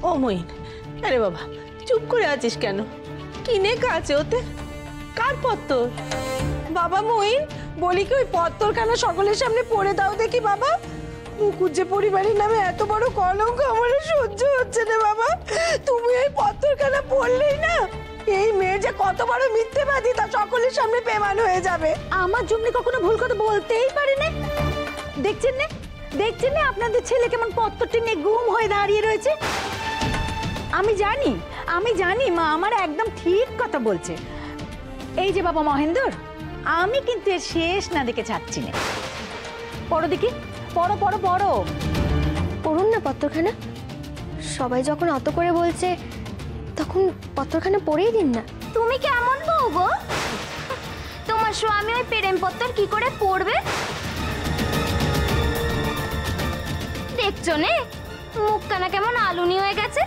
ও মইন, আরে বাবা চুপ করে আছিস কেন? কি লেখা আছে ওতে? কার পত্তর? বাবা মইন, বলি কি ওই পত্তরখানা সকলের সামনে পড়ে দাও দেখি বাবা। মুকুজ্জে পরিবারের নামে এত বড় কলঙ্ক আমার সহ্য হচ্ছে না বাবা। তুমি এই পত্তরখানা পড়লেই না এই মেয়ে যে কত বড় মিথ্যেবাদী তা সকলের সামনে প্রমাণ হয়ে যাবে। আমার জন্য কখনো ভুল কথা বলতেই পারে না। দেখছেন না, দেখছেন না আপনাদের ছেলে কেমন পত্তরটি নিয়ে গুম হয়ে দাঁড়িয়ে রয়েছে। আমি জানি মা আমার একদম ঠিক কথা বলছে। এই যে বাবা মহেন্দ্র, আমি কিন্তু এর শেষ না দেখে ছাড়ছি না। পড়ো দেখি, পড়ো পড়ো পড়ো। পড়ুন না পত্রখানা। সবাই যখন অত করে বলছে তখন পত্রখানা পড়েই দিন না। তুমি কেমন বউ গো? তোমার স্বামী ওই প্রেম পত্র কি করে পড়বে? দেখছো নে মুখখানা কেমন আলুনি হয়ে গেছে।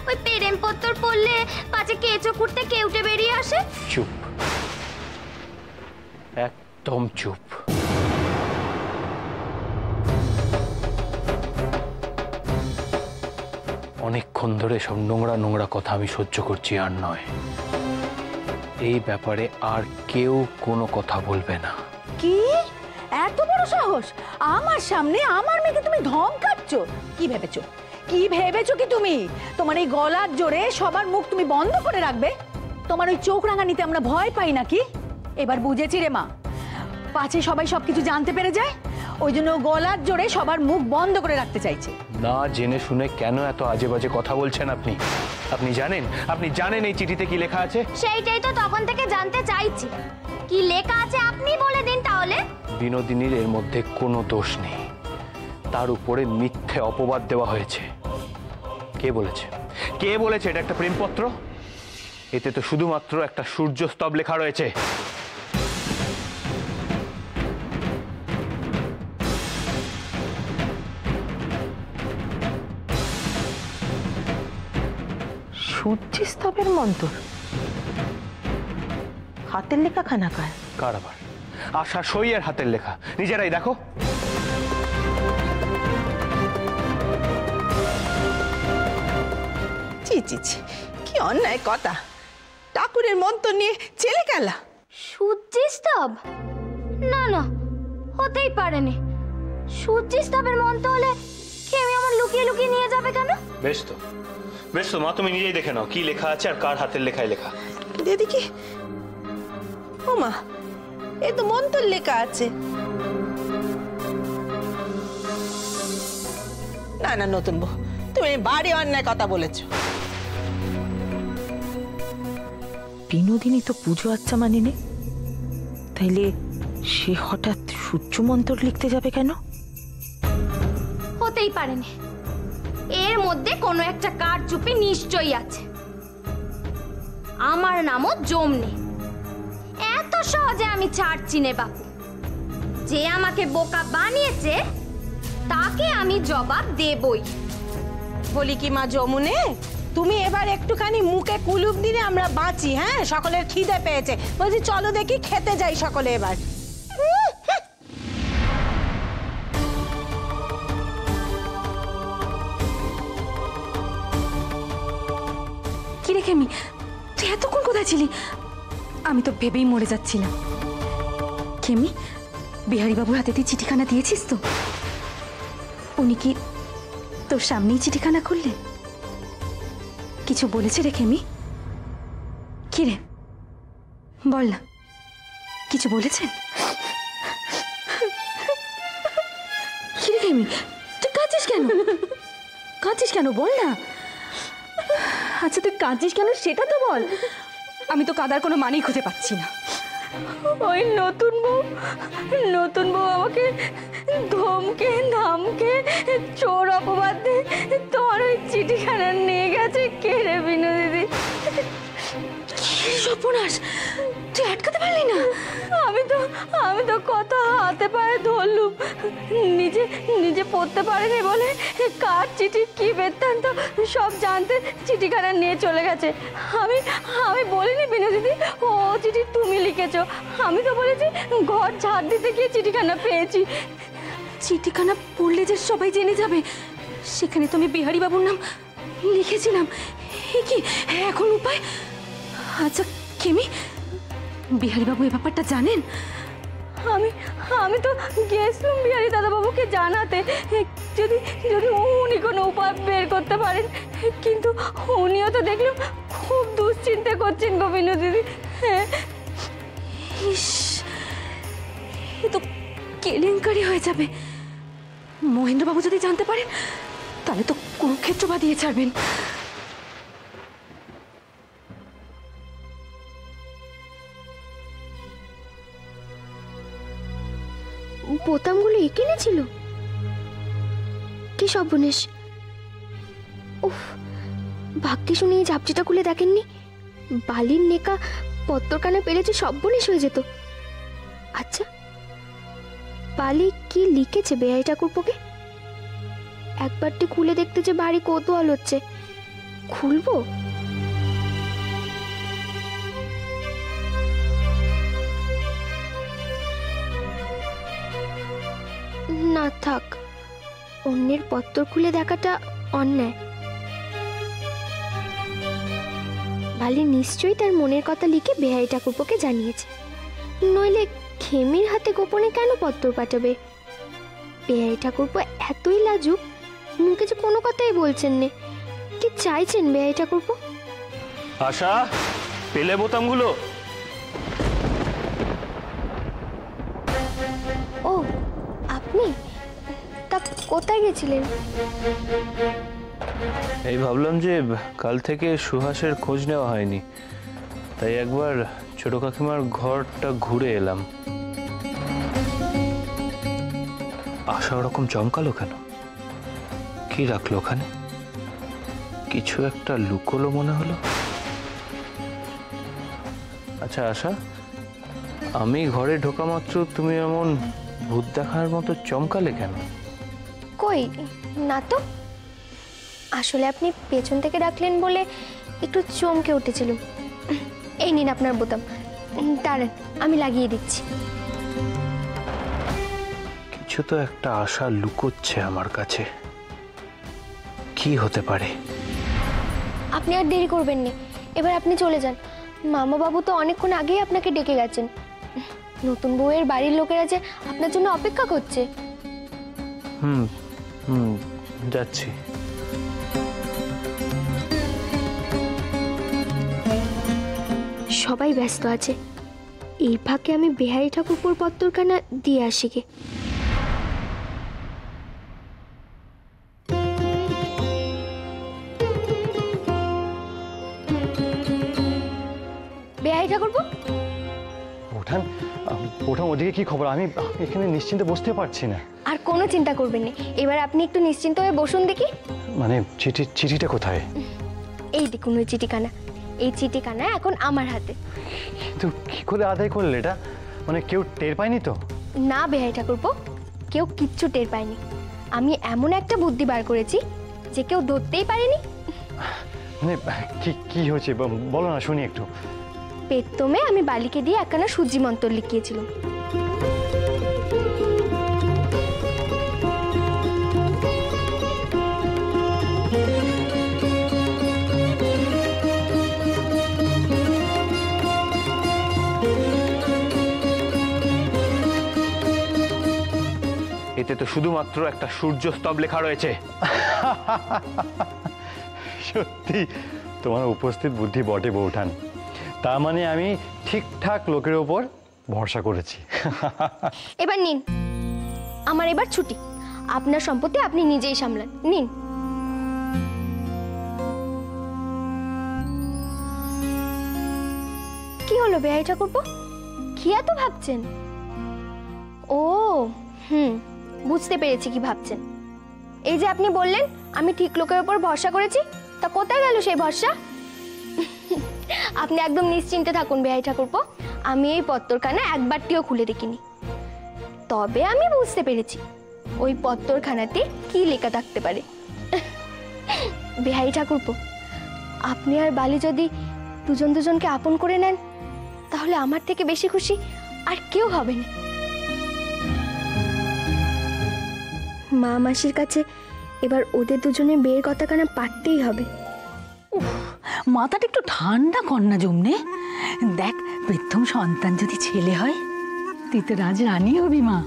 ওই প্রেম পত্র পড়লে পাছে কেঁচো কুড়তে কেউটে বেরিয়ে আসে। চুপ, একদম চুপ। অনেকক্ষণ ধরে সব নোংরা নোংরা কথা আমি সহ্য করছি, আর নয়। এই ব্যাপারে আর কেউ কোনো কথা বলবে না। কি এত বড় সাহস? আমার সামনে আমার মেয়েকে তুমি ধমকাচ্ছ? কি ভেবেছো, কি ভেবেছো কি তুমি? তোমার এই গলার জোরে সবার মুখ তুমি বন্ধ করে রাখবে? তোমার ওই চোখ রাঙানিতে আমরা ভয় পাই নাকি? এবার বুঝেছি রে মা, পাছে সবাই সবকিছু জানতে পেরে যায়, ওই জন্য গলার জোরে সবার মুখ বন্ধ করে রাখতে চাইছে। না জেনে শুনে কেন এত আজে বাজে কথা বলছেন আপনি? আপনি জানেন এই চিঠিতে কি লেখা আছে? সেইটাই তো তখন থেকে জানতে চাইছি। কি লেখা আছে আপনি বলে দিন তাহলে। বিনোদিনীর এর মধ্যে কোনো দোষ নেই, তার উপরে মিথ্যে অপবাদ দেওয়া হয়েছে। কে বলেছে এটা একটা প্রেমপত্র? এতে তো শুধুমাত্র একটা সূর্যস্তব লেখা রয়েছে। সূর্যস্তবের মন্তর? হাতের লেখা খানা কার? কার আবার? আশা সইয়ের হাতের লেখা, নিজেরাই দেখো। ছি ছি ছি, কি অন্যায় কথা! ঠাকুরের মন্তর নিয়ে ছেলে খেলা। সূর্যস্তব? না না, হতেই পারেনি। সূর্যস্তবের মন্ত্র হলে খেমি আমার লুকিয়ে লুকিয়ে নিয়ে যাবে কেন? বেশ তো মা, তুমি নিজেই দেখে নাও কি লেখা আছে আর কার হাতের লেখায় লেখা। দেখি। ও মা, এ তো মন্তর লেখা আছে। না না নতুন বউ, তুমি বাড়ি অন্যায় কথা বলেছো। বিনোদিনী তো পুজো আচ্ছা মানেনি, তাইলে সে হঠাৎ সূর্য মন্তর লিখতে যাবে কেন? হতেই পারেনি, এর মধ্যে কোনো একটা কারচুপি নিশ্চয়ই আছে। আমার নামও জমনি। এত সহজে আমি ছাড়ছি নে বাপু। যে আমাকে বোকা বানিয়েছে তাকে আমি জবাব দেবই। বলি কি মা যমুনে, তুমি এবার একটুখানি মুখে কুলুপ দিলে আমরা বাঁচি। হ্যাঁ, সকলের খিদে পেয়েছে, বলছি চলো দেখি খেতে যাই সকলে এবার। কি রে খেমি, তুই এতক্ষণ কোথায় ছিলি? আমি তো ভেবেই মরে যাচ্ছিলাম। খেমি, বিহারীবাবুর হাতে তুই চিঠিখানা দিয়েছিস তো? উনি কি তোর সামনেই চিঠিখানা খুললে? কিছু বলেছে রে খেমি? কি রে বল না, কিছু বলেছেন? কি রে খেমি, তুই কাঁদছিস কেন? বল না। আচ্ছা তুই কাঁদছিস কেন সেটা তো বল। আমি তো কাঁদার কোনো মানেই খুঁজে পাচ্ছি না। ওই নতুন বউ আমাকে ধমকে ধামকে চোর অপবাদ দিয়ে তোমার ওই চিঠিখানা নিয়ে গেছে। কে রে বিনু দিদি? সর্বনাশ, তুই আটকাতে পারলি না? আমি তো কথা হাতে পায়ে ধরলুম, নিজে পড়তে পারেনি বলে কার চিঠি কি বৃত্তান্ত সব জানতে চিঠিখানা নিয়ে চলে গেছে। আমি বলিনি বিনু দিদি ও চিঠি তুমি লিখেছো। আমি তো বলেছি ঘর ঝাড় দিতে গিয়ে চিঠিখানা পেয়েছি। চিঠিখানা পড়লে যে সবাই জেনে যাবে সেখানে তো আমি বিহারী বাবুর নাম লিখেছিলাম। এ কি এখন উপায়? আচ্ছা খেমি, বিহারী বাবু এই ব্যাপারটা জানেন? আমি আমি তো গেছিলাম বিহারী দাদাবাবুকে জানাতে, যদি যদি উনি কোনো উপায় বের করতে পারেন, কিন্তু উনিও তো দেখলাম খুব দুশ্চিন্তা করছেন গো বিনু দিদি। হ্যাঁ, ইস, এ তো কেলেঙ্কারি হয়ে যাবে। মহেন্দ্রবাবু যদি জানতে পারেন তাহলে তো কুরুক্ষেত্র বাঁধিয়ে ছাড়বেন। বোতামগুলো এখানে ছিল? কি সর্বনেশ! উফ, ভাগ্যে শুনে এই ঝাপটিটা খুলে দেখেননি। বালির নেকা পত্তরখানা পেরেছে, সর্বনেশ হয়ে যেত। আচ্ছা, বালি কি লিখেছে বেয়াই ঠাকুরপোকে? একবারটি খুলে দেখতে যে ভারী কৌতূহল হচ্ছে। খুলবো? না থাক, অন্যের পত্তর খুলে দেখাটা অন্যায়। বালি নিশ্চয়ই তার মনের কথা লিখে বেহাই ঠাকুরপোকে জানিয়েছে, নইলে খেমির হাতে গোপনে কেন পত্তর পাঠাবে? বেহাই ঠাকুরপো এতই লাজুক, মুখে যে কোনো কথাই বলছেন না। কি চাইছেন বেহাই ঠাকুরপো? আশা, পেলে বোতামগুলো? ও আপনি? তা কোথায় গেছিলেন? এই ভাবলাম যে কাল থেকে সুহাসের খোঁজ নেওয়া হয়নি, তাই একবার ছোট কাকিমার ঘরটা ঘুরে এলাম। আশা ওরকম চমকালো কেন? কি রাখলো ওখানে? কিছু একটা লুকোলো মনে হলো। আচ্ছা আশা, আমি ঘরে ঢোকা মাত্র তুমি এমন ভূত দেখার মতো চমকালে কেন? কই না তো, আসলে আপনি পেছন থেকে ডাকলেন বলে একটু চমকে উঠেছিল। এই নিন আপনার বোতাম, দাঁড়ান আমি লাগিয়ে দিচ্ছি। কিছু তো একটা আশা লুকোচ্ছে আমার কাছে। কি হতে পারে? আপনি আর দেরি করবেন না, এবার আপনি চলে যান। মামা বাবু তো অনেকক্ষণ আগেই আপনাকে ডেকে গেছেন। নতুন বউয়ের বাড়ির লোকেরা যে আপনার জন্য অপেক্ষা করছে। হুম হুম, যাচ্ছি। সবাই ব্যস্ত আছে, এই ফাঁকে আমি বেহারি ঠাকুরপুর পত্তরখানা দিয়ে আসি গে। বেহারি ঠাকুরপো, ওঠান ওঠান, ওদিকে কি খবর? আমি এখানে নিশ্চিন্তে বসতে পারছি না। আর কোনো চিন্তা করবেন না, এবার আপনি একটু নিশ্চিন্ত হয়ে বসুন দেখি। মানে চিঠিটা কোথায়? এই দেখুন ওই চিঠিখানা, এই চিঠিখানা এখন আমার হাতে। কিন্তু কি করে আদায় করলে এটা? মানে কেউ টের পায়নি তো? না বেহাই ঠাকুরপো, কেউ কিচ্ছু টের পায়নি। আমি এমন একটা বুদ্ধি বার করেছি যে কেউ ধরতেই পারেনি। মানে কি হয়েছে বলো না, শুনি একটু। পেট্টমে আমি বালিকে দিয়ে একখানা সূর্যি মন্ত্র লিখিয়েছিলাম। এতে তো শুধুমাত্র একটা সূর্য স্তব লেখা রয়েছে। সত্যি তোমার উপস্থিত বুদ্ধি বটে বৌঠান। তার মানে আমি ঠিকঠাক লোকের ওপর ভরসা করেছি। এবার নিন, আমার এবার ছুটি। আপনার সম্পত্তি আপনি নিজেই সামলান, নিন। কি হলো বেহাই ঠাকুরপো, কি এত ভাবছেন? ও বুঝতে পেরেছি কি ভাবছেন। এই যে আপনি বললেন আমি ঠিক লোকের ওপর ভরসা করেছি, তা কোথায় গেল সেই ভরসা? আপনি একদম নিশ্চিন্তে থাকুন বেহাই ঠাকুরপো, আমি এই পত্তরখানা একবারটিও খুলে দেখিনি। তবে আমি বুঝতে পেরেছি ওই পত্তরখানাতে কি লেখা থাকতে পারে। বেহাই ঠাকুরপো, আপনি আর বালি যদি দুজন দুজনকে আপন করে নেন, তাহলে আমার থেকে বেশি খুশি আর কেউ হবে না। মা মাসির কাছে এবার ওদের দুজনের বিয়ের কথা কানা পারতেই হবে। মাথাটা একটু ঠান্ডা কর না জমনে। দেখ, প্রথম সন্তান যদি ছেলে হয় তুই তো রাজরানী হবি মা।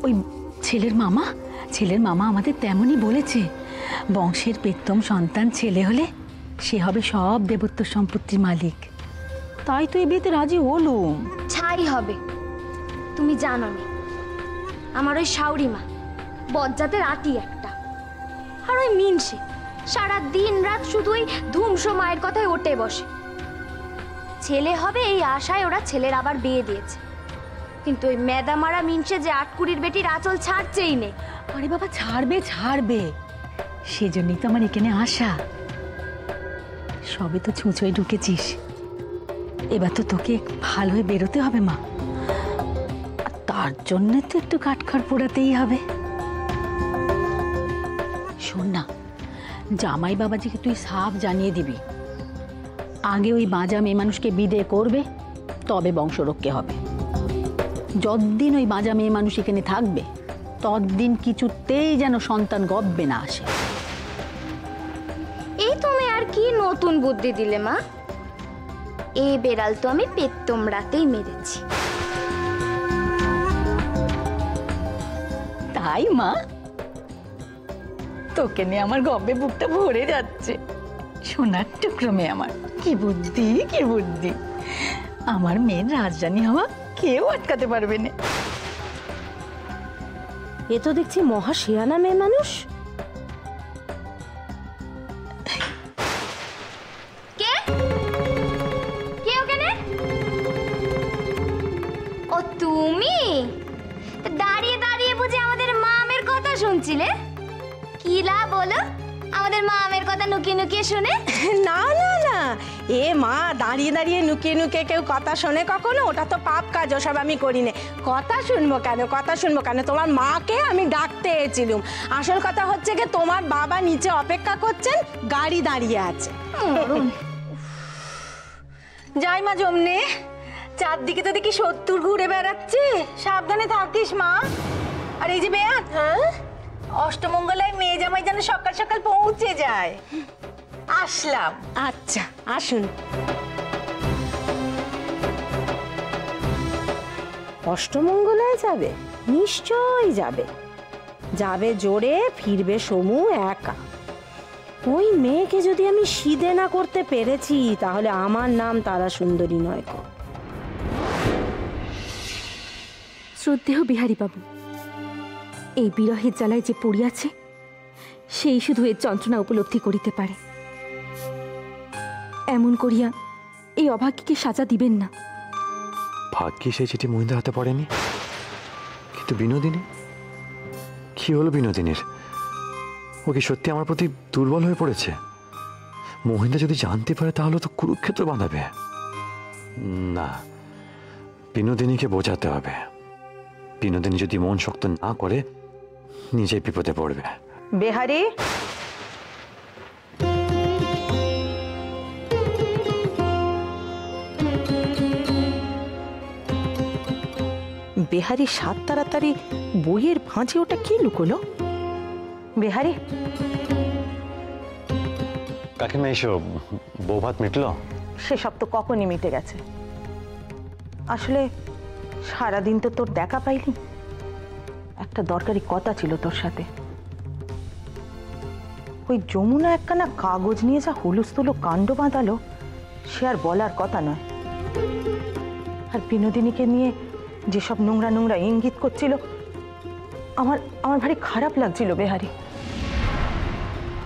ওই ছেলের মামা আমাদের তেমনই বলেছে, বংশের প্রথম সন্তান ছেলে হলে সে হবে সব দেবত্ব সম্পত্তির মালিক। তাই তো এই বিয়েতে রাজি হলুম। ছাই হবে। তুমি জানো নি, আমার ওই শাউরি মা বজ্জাতের আটি একটা, আর ওই মিনসে সারা দিন রাত শুধু ওই ধুমসো মায়ের কথায় ওঠে বসে। ছেলে হবে এই আশায় ওরা ছেলের আবার বিয়ে দিয়েছে, কিন্তু ওই মেদামারা মিনসে যে আটকুড়ির বেটির আঁচল ছাড়ছেই নেই। আরে বাবা, ছাড়বে, সেজন্যই তো আমার এখানে আসা। সবে তো ছুঁচোয় ঢুকেছিস, এবার তো তোকে ভালো হয়ে বেরোতে হবে মা। আর তার জন্য তো একটু কাঠখড় পোড়াতেই হবে। শোন না, জামাই বাবাজিকে তুই সাফ জানিয়ে দিবি, আগে ওই বাঁজা মেয়ে মানুষকে বিদে করবে, তবে বংশরক্ষে হবে। যতদিন ওই বাঁজা মেয়ে মানুষ এখানে থাকবে ততদিন কিছুতেই যেন সন্তান গব্বে না আসে। এই তুমি আর কি নতুন বুদ্ধি দিলে মা? এই বেড়াল তো আমি পেত্তম রাতেই মেরেছি। তাই মা, তোকে নিয়ে আমার গব্বে বুকটা ভরে যাচ্ছে। সোনার টুকরো মেয়ে আমার, কি বুদ্ধি। আমার মেয়ের রাজরানী হওয়া কেউ আটকাতে পারবে না। এ তো দেখছি মহা শিয়ানা মেয়ে মানুষ। কে কে ওখানে? ও তুমি দাঁড়িয়ে দাঁড়িয়ে বুঝি আমাদের মামের কথা শুনছিলে? কি লাভ বলো আমাদের মামের কথা লুকিয়ে লুকিয়ে শুনে? না না না, এ মা, দাঁড়িয়ে দাঁড়িয়ে নুকিয়ে নুকিয়ে কেউ কথা শোনে কখনো? ওটা তো পাপ কাজ, ওসব আমি করি না। কথা শুনবো কেন? তোমার মাকে আমি ডাকতে এসেছিলুম। আসল কথা হচ্ছে কি, তোমার বাবা নিচে অপেক্ষা করছেন, গাড়ি দাঁড়িয়ে আছে। যাই মা জমনে, চারদিকে তো দেখি 70 ঘুরে বেড়াচ্ছে, সাবধানে থাকিস মা। আর এই যে বেয়ান, অষ্টমঙ্গলায় মেয়ে জামাই যেন সকাল সকাল পৌঁছে যায়। আসলাম। আচ্ছা, আসুন। অষ্টমঙ্গলায় যাবে? নিশ্চয়ই যাবে জোরে, ফিরবে সমু একা। ওই মেয়েকে যদি আমি সিধে না করতে পেরেছি, তাহলে আমার নাম তারা সুন্দরী নয় গো। শ্রদ্ধেয় বিহারী বাবু, এই বিরহের জ্বালায় যে পড়িয়াছে সেই শুধু এর যন্ত্রণা উপলব্ধি করিতে পারে। এমন করিয়া এই অভাগ্যকে সাজা দিবেন না। ভাগ্যে সেই চিঠি মহিন্দার হাতে পড়েনি, কিন্তু বিনোদিনী, কি হলো বিনোদিনীর? ও কি সত্যি আমার প্রতি দুর্বল হয়ে পড়েছে? মহিন্দা যদি জানতে পারে তাহলে তো কুরুক্ষেত্র বাঁধাবে। না, বিনোদিনীকে বোঝাতে হবে। বিনোদিনী যদি মন শক্ত না করে, নিজেই বিপদে পড়বে। বেহারি, বেহারি সাত তাড়াতাড়ি বইয়ের ভাঁজে ওটা কি লুকোলো? বেহারি, কাকিমা এসো, বউ ভাত মিটলো? সেসব তো কখনই মিটে গেছে। আসলে সারাদিন তো তোর দেখা পাইনি, একটা দরকারি কথা ছিল তোর সাথে। ওই যমুনা একখানা কাগজ নিয়ে যা হুলুস্থুলো কাণ্ড বাঁধালো, সে আর বলার কথা নয়। আর বিনোদিনীকে নিয়ে যেসব নোংরা নোংরা ইঙ্গিত করছিল, আমার ভারী খারাপ লাগছিল বেহারি।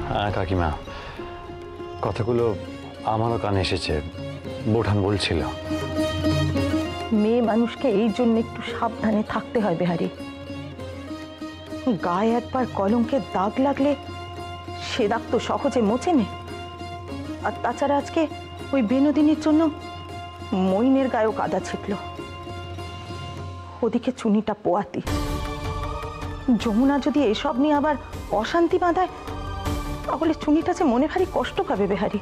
হ্যাঁ কাকিমা, কথাগুলো আমারও কানে এসেছে, বৌঠান বলছিল। মেয়ে মানুষকে এই জন্য একটু সাবধানে থাকতে হয় বেহারি। গায়ে একবার কলঙ্কের দাগ লাগলে সে দাগ তো সহজে মোচে নে। আর তাছাড়া আজকে ওই বিনোদিনীর জন্য মইনের গায়েও কাদা ছিটল। ওদিকে চুনিটা পোয়াতি। যমুনা যদি এসব নিয়ে আবার অশান্তি বাঁধায়, তাহলে চুনিটা যে মনে ভারী কষ্ট পাবে বেহারি।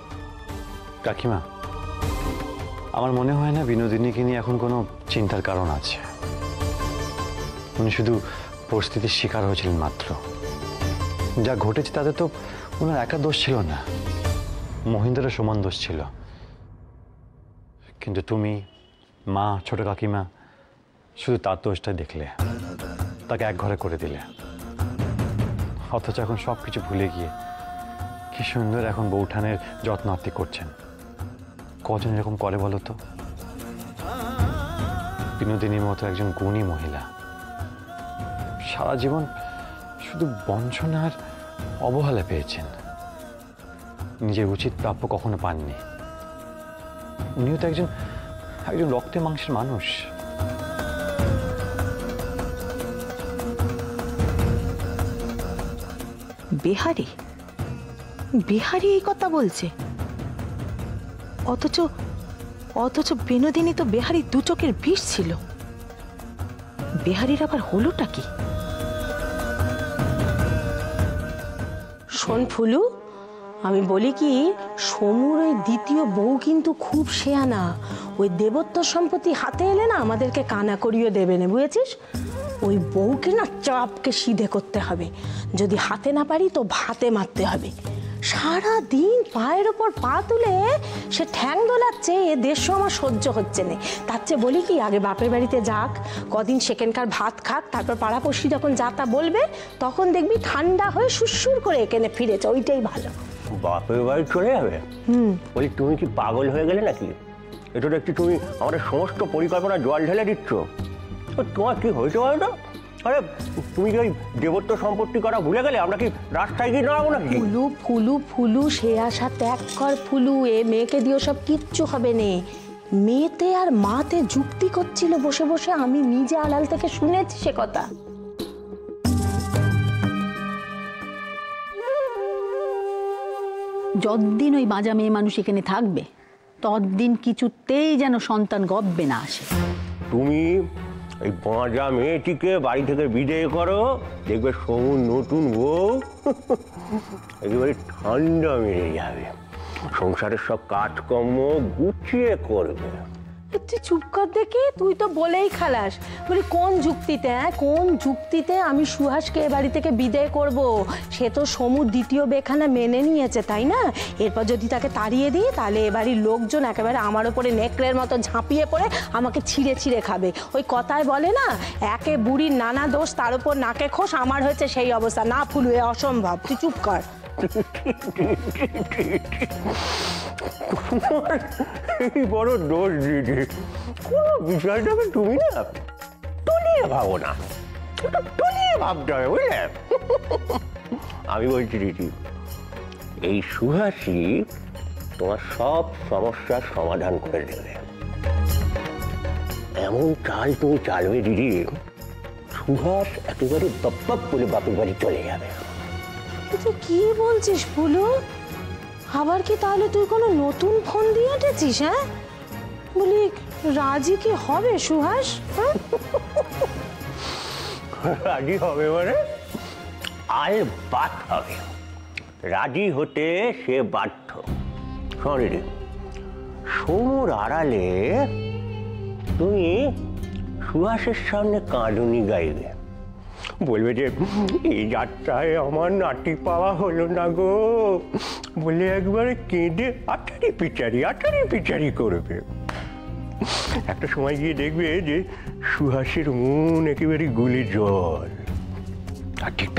কাকিমা, আমার মনে হয় না বিনোদিনীকে নিয়ে এখন কোনো চিন্তার কারণ আছে। উনি শুধু পরিস্থিতির শিকার হয়েছিলেন মাত্র। যা ঘটেছে তাতে তো ওনার একা দোষ ছিল না, মহিন্দ্রেরও সমান দোষ ছিল। কিন্তু তুমি, মা, ছোট কাকিমা শুধু তার দোষটা দেখলে, তাকে এক ঘরে করে দিলে। অথচ এখন সব কিছু ভুলে গিয়ে কি সুন্দর এখন বৌঠানের যত্ন আত্তি করছেন। কজন এরকম করে বলো তো? বিনোদিনীর মতো একজন গুণী মহিলা সারা জীবন শুধু বঞ্চনার অবহেলা পেয়েছেন, নিজের উচিত প্রাপ্য কখনো পাননি। উনিও তো একজন রক্তে মাংসের মানুষ। বিহারি বিহারি এই কথা বলছে, অথচ বিনোদিনী তো বিহারির দু চোখের বিষ ছিল। বিহারির আবার হলোটা কি? শোন ফুলু, আমি বলি কি, সমুর ওই দ্বিতীয় বউ কিন্তু খুব শেয়ানা। ওই দেবত্ব সম্পত্তি হাতে এলে না আমাদেরকে কানা করিয়ে দেবে না, বুঝেছিস? ওই বউকে না চাপকে সিধে করতে হবে, যদি হাতে না পারি তো ভাতে মারতে হবে। সারা দিন পায়ের ওপর পা তুলে সে ঠ্যাং দোলাচ্ছে, এ দেশ আমার সহ্য হচ্ছে না। তার চেয়ে বলি কি, আগে বাপের বাড়িতে যাক, কদিন সেখানকার ভাত খাক, তারপর পাড়াপড়শি যখন যা তা বলবে তখন দেখবি ঠান্ডা হয়ে সুরসুর করে এখানে ফিরেছে, ওইটাই ভালো। বাপের বাড়ি চলে যাবে? বলি তুমি কি পাগল হয়ে গেলে নাকি? এটা দেখছি তুমি আমাদের সমস্ত পরিকল্পনা জল ঢেলে দিচ্ছ। তোমার কি হয়েছে বলো তো? আরে তুমি কি ওই দেবত্ব সম্পত্তি করা ভুলে গেলে? আমরা কি রাস্তায় গিয়ে দাঁড়াবো নাকি? ফুলু ফুলু ফুলু, সে আশা ত্যাগ কর ফুলু। এ মেয়েকে দিয়েও সব কিচ্ছু হবে না। মেয়েতে আর মাতে যুক্তি করছিল বসে বসে, আমি নিজে আড়াল থেকে শুনেছি সে কথা। যতদিন ওই বাজা মেয়ে মানুষ এখানে থাকবে ততদিন কিছুতেই যেন সন্তান গব্বে না আসে। তুমি এই বাঁজা মেয়েটিকে বাড়ি থেকে বিদায় করো, দেখবে সমুর নতুন বউ একেবারে ঠান্ডা মেরে যাবে, সংসারের সব কাজকর্ম গুছিয়ে করবে। তুই চুপ কর দেখি, তুই তো বলেই খালাস। বলি কোন যুক্তিতে, কোন যুক্তিতে আমি সুহাসকে এ বাড়ি থেকে বিদায় করব? সে তো সমুর দ্বিতীয় বেখানা মেনে নিয়েছে, তাই না? এরপর যদি তাকে তাড়িয়ে দিই তাহলে এ বাড়ির লোকজন একেবারে আমার ওপরে নেকড়ের মতো ঝাঁপিয়ে পড়ে আমাকে ছিঁড়ে ছিঁড়ে খাবে। ওই কথায় বলে না, একে বুড়ির নানা দোষ তার উপর নাকে খোস, আমার হয়েছে সেই অবস্থা। না ফুলু, এ অসম্ভব, তুই চুপ কর। তোমার এই বড় দোষ দিদি, কোনো বিষয়টাকে তুমি না টলিয়ে ভাবো না, টলিয়ে ভাবতে হবে, বুঝলে? আমি বলছি দিদি, এই সুহাসী তোমার সব সমস্যার সমাধান করে দেবে। এমন চাল তুমি চালবে দিদি, সুহাস একেবারে বাপ বলে বাপের বাড়ি চলে যাবে। তুই কি বলছিস ফুলু? আবার কি তাহলে তুই কোনো নতুন ফোন দিয়ে উঠেছিস? হ্যাঁ, বলি রাজি কি হবে সুহাস? রাজি হবে মানে আয় বাদ হবে, রাজি হতে সে বাধ্য। শোনে রে, সমুর আড়ালে তুমি সুহাসের সামনে কাঁদুনি গাইবে, বলবে যে এই যাত্রায় আমার নাতি পাওয়া হলো না গো, বলে একবারে কেঁদে আটারি পিচারি করবে। একটা সময় গিয়ে দেখবে যে সুহাসের মন একেবারে গুলি জল। আর ঠিক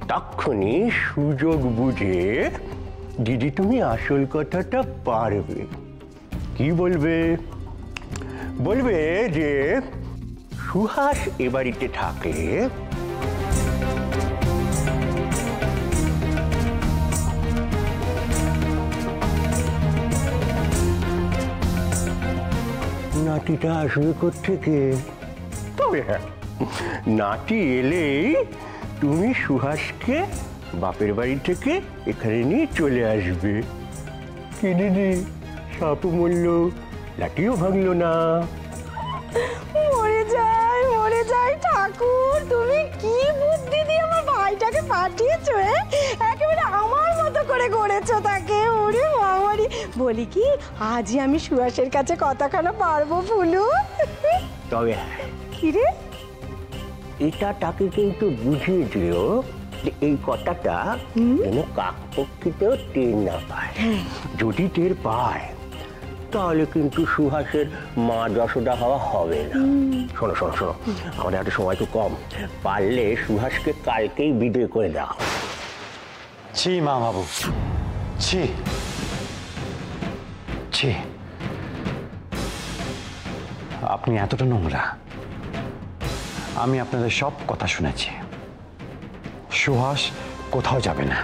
তক্ষণি সুযোগ বুঝে দিদি তুমি আসল কথাটা পারবে। কি বলবে? বলবে যে সুহাস এ বাড়িতে থাকলে নাতিটা আসবে কোত্থেকে? তবে হ্যাঁ, নাতি এলেই তুমি সুহাসকে বাপের বাড়ি থেকে এখানে নিয়ে চলে আসবে। কি দিদি, সাপও মরল, লাঠিও ভাঙলো না। মরে যাই ঠাকুর, তুমি কি বুদ্ধি দিয়ে আমার ভাইটাকে পাঠিয়েছো? একেবারে আমার মতো করে গড়েছো তাকে। ওরে বাবারি, বলি কি আজই আমি সুহাসের কাছে কথাখানা পারবো ফুলু? তবে কি রে? এটা তাকে কিন্তু বুঝিয়ে দিও যে এই কথাটা যেন কাকপক্ষীতেও টের না পায়। যদি টের পায় তাহলে কিন্তু সুহাসের মা যশোদা হওয়া হবে না। শোনো শোনো শোনো, আমাদের হাতে সময় তো কম, পারলে সুহাসকে কালকেই বিদায় করে দাও। ছি মা বাবু, ছি ছি, আপনি এতটা নোংরা। আমি আপনাদের সব কথা শুনেছি। সুহাস কোথাও যাবে না।